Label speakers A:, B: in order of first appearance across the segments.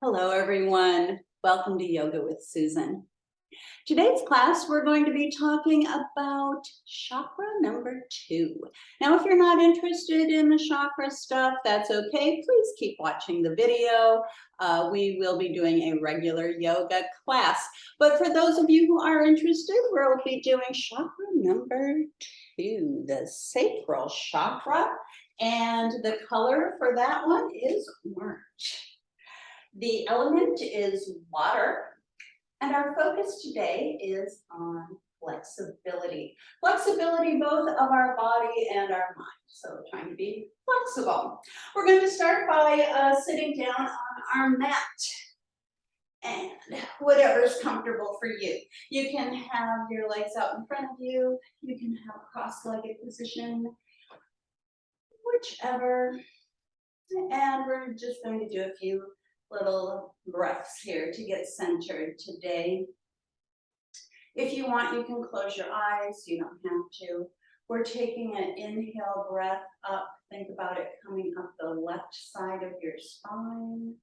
A: Hello, everyone. Welcome to Yoga with Susan. Today's class, we're going to be talking about chakra number 2. Now, if you're not interested in the chakra stuff, that's okay. Please keep watching the video. We will be doing a regular yoga class. But for those of you who are interested, we'll be doing chakra number 2, the sacral chakra. And the color for that one is orange. The element is water, and our focus today is on flexibility. Flexibility both of our body and our mind, so trying to be flexible. We're going to start by sitting down on our mat, and whatever's comfortable for you. You can have your legs out in front of you, you can have a cross-legged position, whichever, and we're just going to do a few little breaths here to get centered today. If you want, you can close your eyes. You don't have to. We're taking an inhale breath up. Think about it coming up the left side of your spine.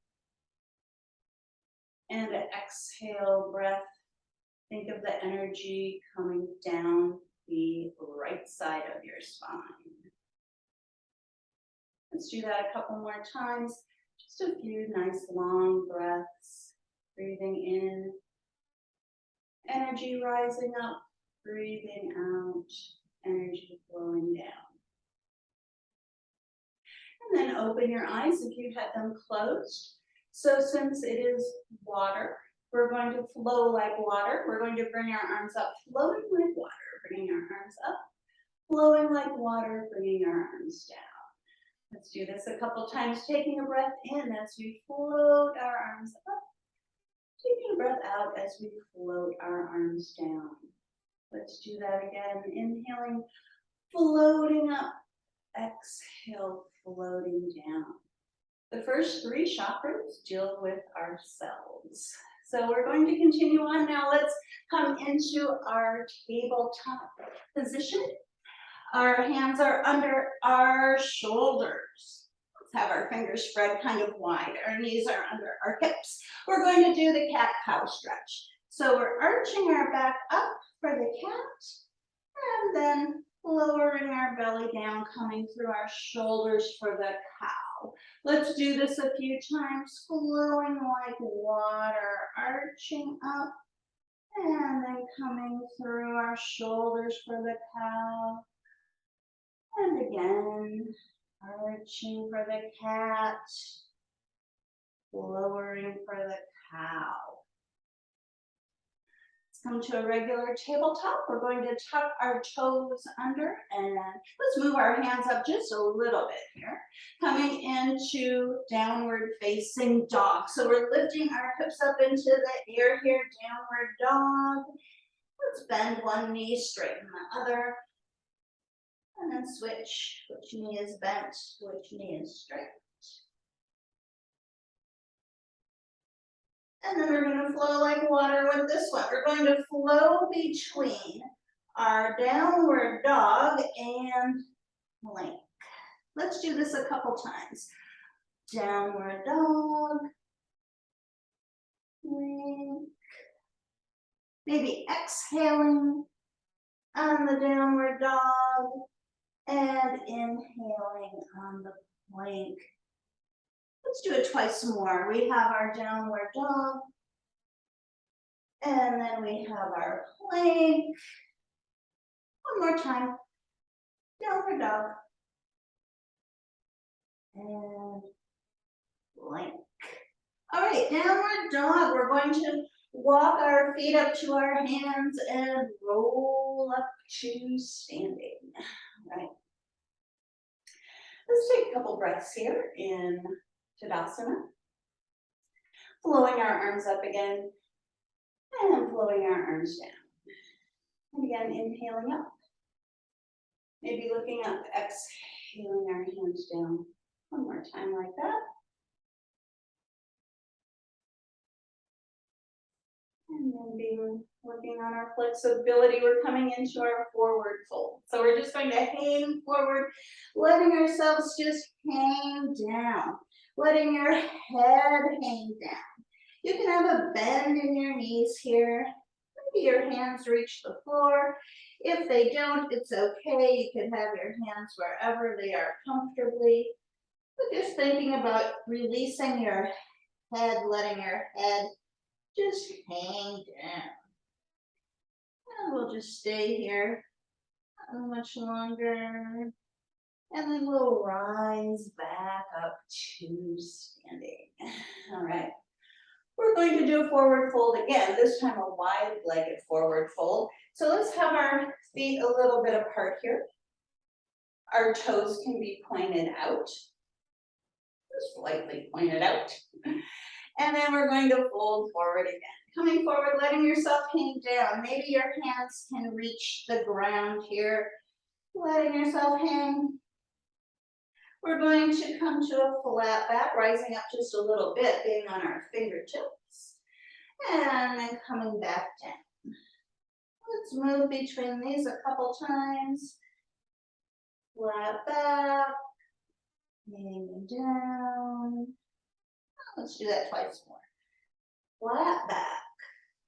A: And an exhale breath. Think of the energy coming down the right side of your spine. Let's do that a couple more times. Just a few nice long breaths, breathing in, energy rising up, breathing out, energy flowing down. And then open your eyes if you had them closed. So since it is water, we're going to flow like water. We're going to bring our arms up, flowing like water, bringing our arms up, flowing like water, bringing our arms down. Let's do this a couple times, taking a breath in as we float our arms up, taking a breath out as we float our arms down. Let's do that again, inhaling, floating up, exhale, floating down. The first 3 chakras deal with ourselves. So we're going to continue on now. Let's come into our tabletop position. Our hands are under our shoulders. Let's have our fingers spread kind of wide. Our knees are under our hips. We're going to do the cat-cow stretch. So we're arching our back up for the cat, and then lowering our belly down, coming through our shoulders for the cow. Let's do this a few times, flowing like water, arching up, and then coming through our shoulders for the cow. And again, arching for the cat, lowering for the cow. Let's come to a regular tabletop. We're going to tuck our toes under, and let's move our hands up just a little bit here. Coming into downward facing dog. So we're lifting our hips up into the air here, downward dog. Let's bend one knee, straighten the other. And then switch, which knee is bent, which knee is straight. And then we're going to flow like water with this one. We're going to flow between our downward dog and plank. Let's do this a couple times. Downward dog, plank. Maybe exhaling on the downward dog. And inhaling on the plank. Let's do it twice more. We have our downward dog. And then we have our plank. One more time. Downward dog. And plank. All right, downward dog. We're going to walk our feet up to our hands and roll up to standing. All right. Let's take a couple breaths here in Tadasana. Flowing our arms up again and flowing our arms down. And again, inhaling up. Maybe looking up, exhaling our hands down. One more time like that. And then working on our flexibility, we're coming into our forward fold. So we're just going to hang forward, letting ourselves just hang down, letting your head hang down. You can have a bend in your knees here. Maybe your hands reach the floor. If they don't, it's okay. You can have your hands wherever they are comfortably. But just thinking about releasing your head, letting your head just hang down. And we'll just stay here much longer. And then we'll rise back up to standing. All right. We're going to do a forward fold again, this time a wide-legged forward fold. So let's have our feet a little bit apart here. Our toes can be pointed out, just slightly pointed out. And then we're going to fold forward again. Coming forward, letting yourself hang down. Maybe your hands can reach the ground here. Letting yourself hang. We're going to come to a flat back, rising up just a little bit, being on our fingertips. And then coming back down. Let's move between these a couple times. Flat back, hanging down. Let's do that twice more. Flat back,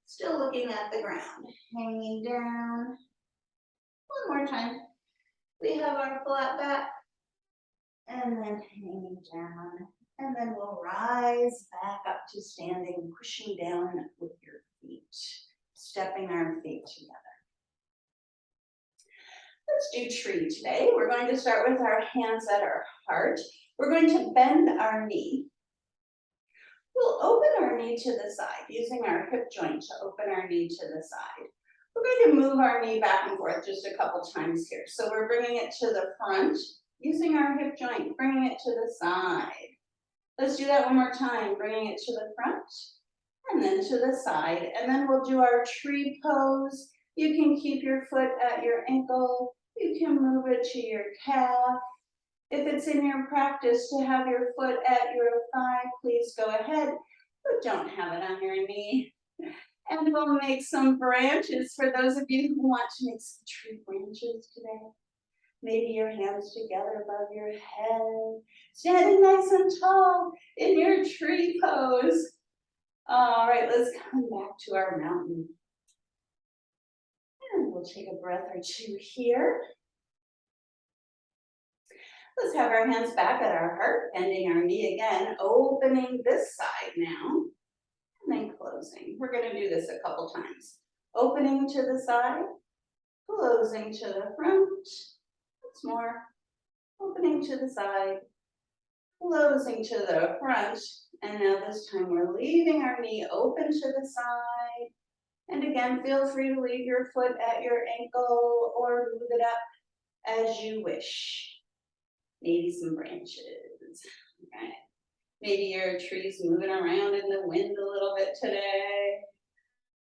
A: still looking at the ground, hanging down. One more time. We have our flat back, and then hanging down. And then we'll rise back up to standing, pushing down with your feet, stepping our feet together. Let's do tree today. We're going to start with our hands at our heart. We're going to bend our knee. We'll open our knee to the side, using our hip joint to open our knee to the side. We're going to move our knee back and forth just a couple times here. So we're bringing it to the front, using our hip joint, bringing it to the side. Let's do that one more time, bringing it to the front, and then to the side. And then we'll do our tree pose. You can keep your foot at your ankle. You can move it to your calf. If it's in your practice to have your foot at your thigh, please go ahead, but don't have it on your knee. And we'll make some branches for those of you who want to make some tree branches today. Maybe your hands together above your head, standing nice and tall in your tree pose. All right, let's come back to our mountain. And we'll take a breath or two here. Let's have our hands back at our heart, bending our knee again, opening this side now, and then closing. We're going to do this a couple times. Opening to the side, closing to the front. Once more. Opening to the side, closing to the front. And now this time we're leaving our knee open to the side. And again, feel free to leave your foot at your ankle or move it up as you wish. Maybe some branches, right? Maybe your tree's moving around in the wind a little bit today.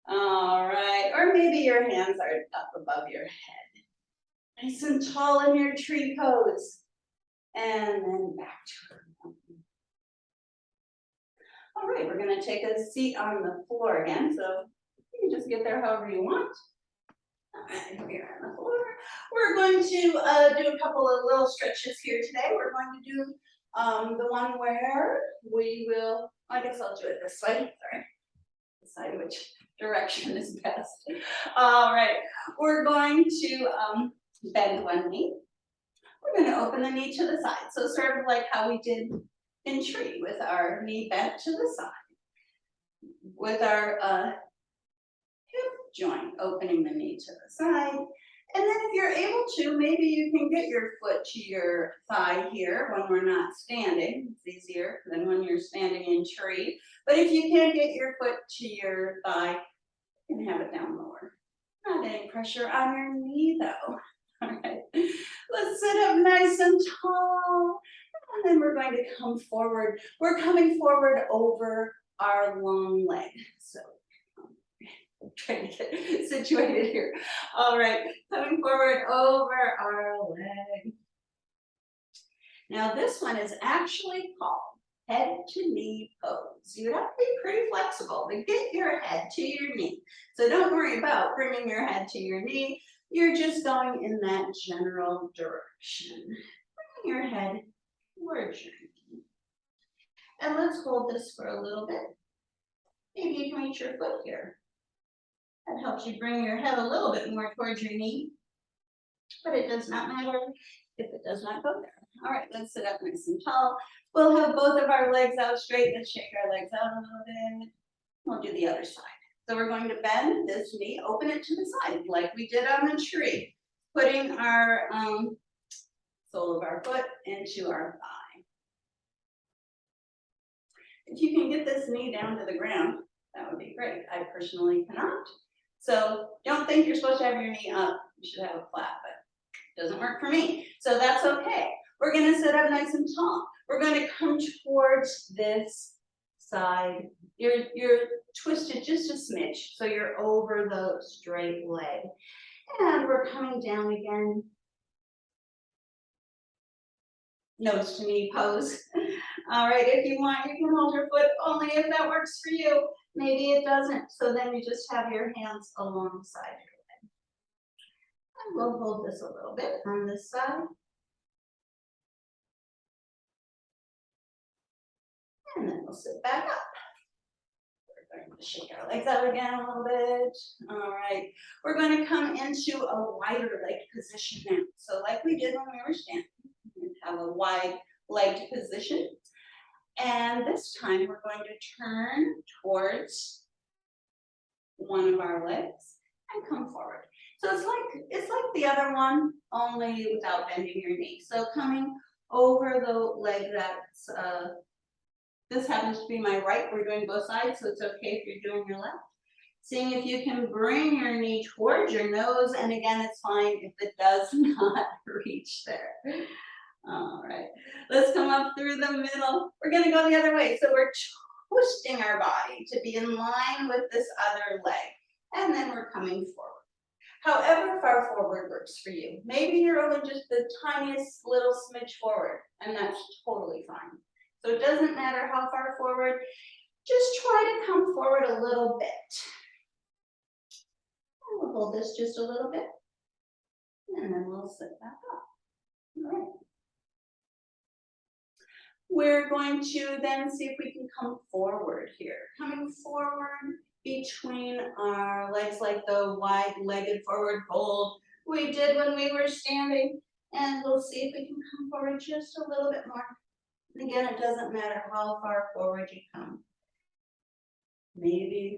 A: All right, or maybe your hands are up above your head. Nice and tall in your tree pose. And then back to our mountain. All right, we're gonna take a seat on the floor again. So you can just get there however you want. All right, here on the floor. We're going to do a couple of little stretches here today. We're going to do the one where we will, I guess I'll do it this way, sorry. Decide which direction is best. All right, we're going to bend one knee. We're going to open the knee to the side. So sort of like how we did in tree with our knee bent to the side. With our hip joint, opening the knee to the side. And then if you're able to, maybe you can get your foot to your thigh here when we're not standing. It's easier than when you're standing in tree. But if you can't get your foot to your thigh, you can have it down lower. Not any pressure on your knee though. All right, let's sit up nice and tall. And then we're going to come forward. We're coming forward over our long leg. So trying to get situated here. All right, coming forward over our leg. Now this one is actually called head to knee pose. You have to be pretty flexible to get your head to your knee. So don't worry about bringing your head to your knee. You're just going in that general direction. Bring your head towards your knee. And let's hold this for a little bit. Maybe you can reach your foot here. That helps you bring your head a little bit more towards your knee, but it does not matter if it does not go there. All right, let's sit up nice and tall. We'll have both of our legs out straight. Let's shake our legs out a little bit. We'll do the other side. So we're going to bend this knee, open it to the side, like we did on the tree, putting our sole of our foot into our thigh. If you can get this knee down to the ground, that would be great. I personally cannot. So don't think you're supposed to have your knee up. You should have it flat, but it doesn't work for me. So that's okay. We're gonna sit up nice and tall. We're gonna come towards this side. You're twisted just a smidge, so you're over the straight leg. And we're coming down again. Nose to knee pose. All right, if you want, you can hold your foot only if that works for you. Maybe it doesn't, so then you just have your hands alongside your leg. And we'll hold this a little bit on this side. And then we'll sit back up. We're going to shake our legs out again a little bit. All right, we're going to come into a wider leg position now. So like we did when we were standing, we have a wide legged position. And this time we're going to turn towards one of our legs and come forward. So it's like the other one, only without bending your knee. So coming over the leg that's, this happens to be my right, we're doing both sides, so it's okay if you're doing your left. Seeing if you can bring your knee towards your nose, and again, it's fine if it does not reach there. All right, let's come up through the middle. We're gonna go the other way. So we're twisting our body to be in line with this other leg. And then we're coming forward. However far forward works for you. Maybe you're only just the tiniest little smidge forward, and that's totally fine. So it doesn't matter how far forward, just try to come forward a little bit. And we'll hold this just a little bit, and then we'll sit back up. All right. We're going to then see if we can come forward here. Coming forward between our legs, like the wide-legged forward fold we did when we were standing. And we'll see if we can come forward just a little bit more. And again, it doesn't matter how far forward you come. Maybe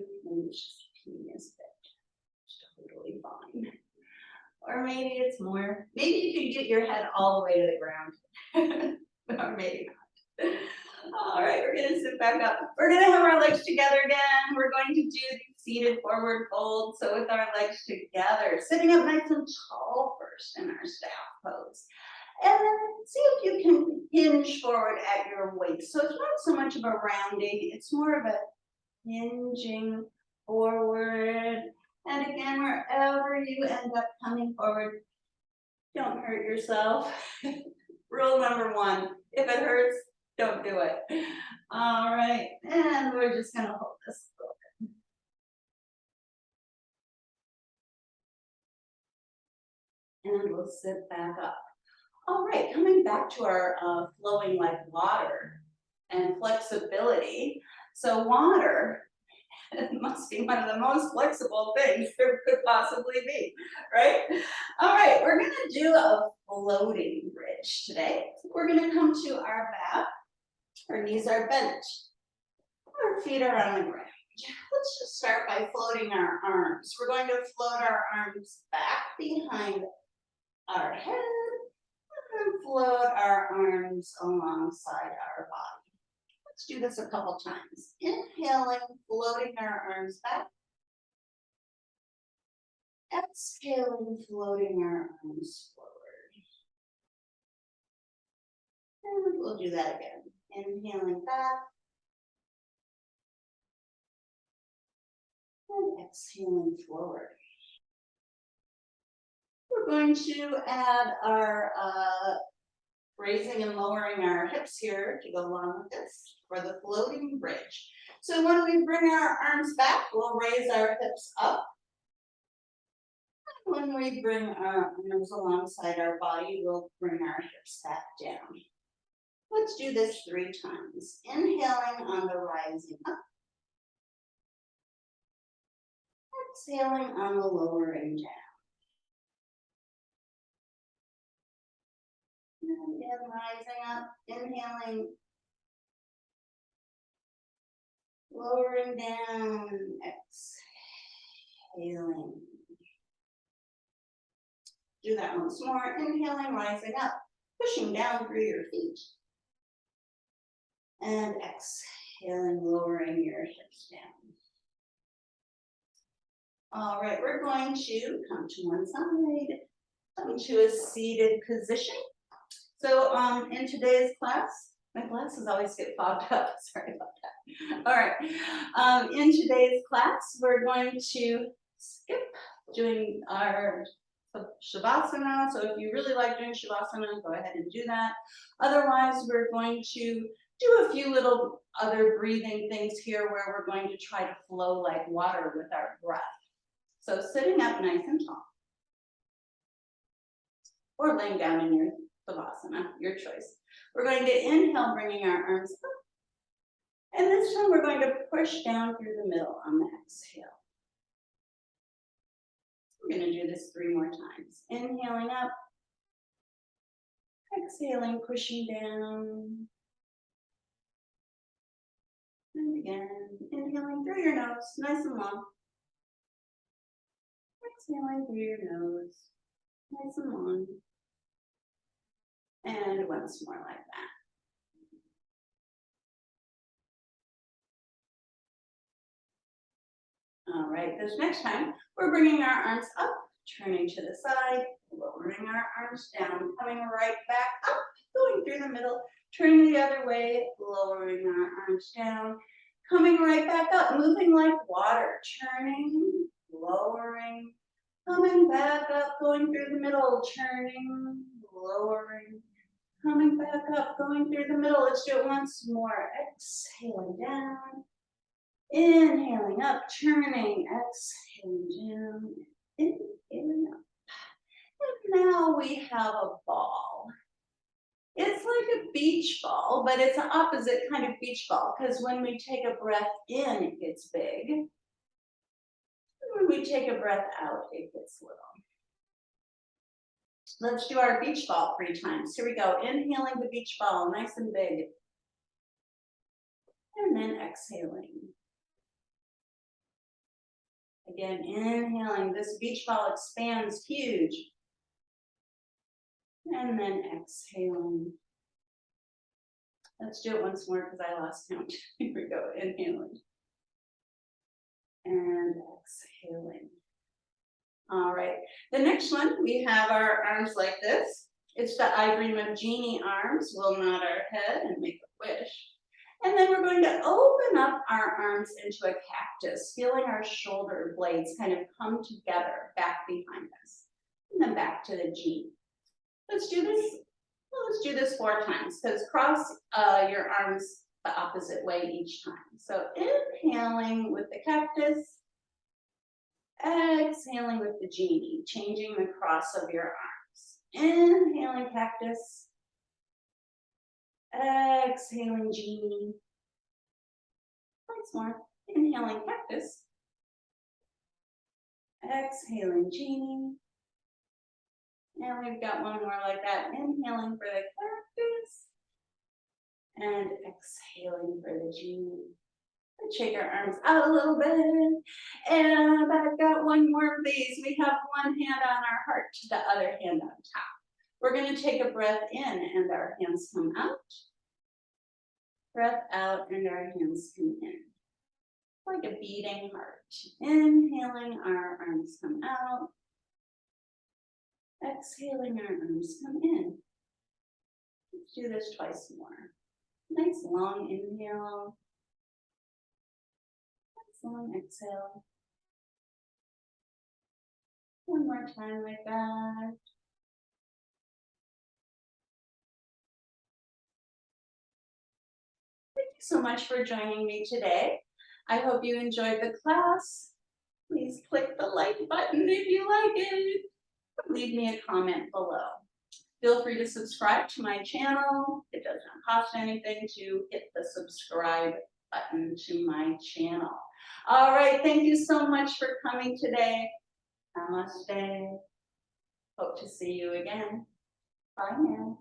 A: just a teeniest bit. Totally fine. Or maybe it's more. Maybe you can get your head all the way to the ground. Or maybe not. All right, we're gonna sit back up. We're gonna have our legs together again. We're going to do the seated forward fold. So with our legs together, sitting up nice and tall first in our staff pose. And then see if you can hinge forward at your waist. So it's not so much of a rounding, it's more of a hinging forward. And again, wherever you end up coming forward, don't hurt yourself. Rule number one, if it hurts, don't do it. All right, and we're just gonna hold this a little bit. And we'll sit back up. All right, coming back to our flowing like water and flexibility. So water, it must be one of the most flexible things there could possibly be, right? All right, we're gonna do a floating bridge today. We're gonna come to our back. Our knees are bent. Our feet are on the ground. Let's just start by floating our arms. We're going to float our arms back behind our head and float our arms alongside our body. Let's do this a couple times. Inhaling, floating our arms back. Exhaling, floating our arms forward. And we'll do that again. Inhaling back. And exhaling forward. We're going to add our raising and lowering our hips here to go along with this for the floating bridge. So when we bring our arms back, we'll raise our hips up. When we bring our arms alongside our body, we'll bring our hips back down. Let's do this 3 times. Inhaling on the rising up. Exhaling on the lowering down. And again, rising up, inhaling, lowering down, exhaling. Do that once more, inhaling, rising up, pushing down through your feet. And exhaling, lowering your hips down. All right, we're going to come to one side, come to a seated position. So in today's class, my glasses always get fogged up, sorry about that. All right, in today's class, we're going to skip doing our Shavasana. So if you really like doing Shavasana, go ahead and do that. Otherwise, we're going to do a few little other breathing things here where we're going to try to flow like water with our breath. So sitting up nice and tall, or laying down in your Savasana, your choice. We're going to inhale, bringing our arms up. And this time we're going to push down through the middle on the exhale. We're going to do this 3 more times. Inhaling up, exhaling, pushing down. And again, inhaling through your nose, nice and long. Exhaling through your nose, nice and long. And once more like that. All right, this next time, we're bringing our arms up, turning to the side, lowering our arms down, coming right back up, going through the middle, turning the other way, lowering our arms down, coming right back up, moving like water, turning, lowering, coming back up, going through the middle, turning, lowering, coming back up, going through the middle. Let's do it once more. Exhaling down, inhaling up, turning, exhaling down, inhaling up. And now we have a ball. It's like a beach ball, but it's an opposite kind of beach ball because when we take a breath in, it gets big. And when we take a breath out, it gets little. Let's do our beach ball 3 times. Here we go. Inhaling the beach ball, nice and big. And then exhaling. Again, inhaling. This beach ball expands huge. And then exhaling. Let's do it once more because I lost count. Here we go. Inhaling. And exhaling. All right, the next one, we have our arms like this. It's the I Dream of Genie arms. We'll nod our head and make a wish. And then we're going to open up our arms into a cactus, feeling our shoulder blades kind of come together back behind us. And then back to the G. Let's do this. Well, let's do this 4 times, because cross your arms the opposite way each time. So inhaling with the cactus. Exhaling with the genie, changing the cross of your arms. Inhaling cactus. Exhaling genie. Once more. Inhaling cactus. Exhaling genie. And we've got one more like that. Inhaling for the cactus. And exhaling for the genie. Shake our arms out a little bit. And I've got one more of these. We have one hand on our heart, the other hand on top. We're going to take a breath in and our hands come out. Breath out and our hands come in. Like a beating heart. Inhaling, our arms come out. Exhaling, our arms come in. Let's do this twice more. Nice long inhale. Long exhale. One more time like that. Thank you so much for joining me today. I hope you enjoyed the class. Please click the like button if you like it. Leave me a comment below. Feel free to subscribe to my channel. It does not cost anything to hit the subscribe button to my channel. All right, thank you so much for coming today. Namaste. Hope to see you again. Bye now.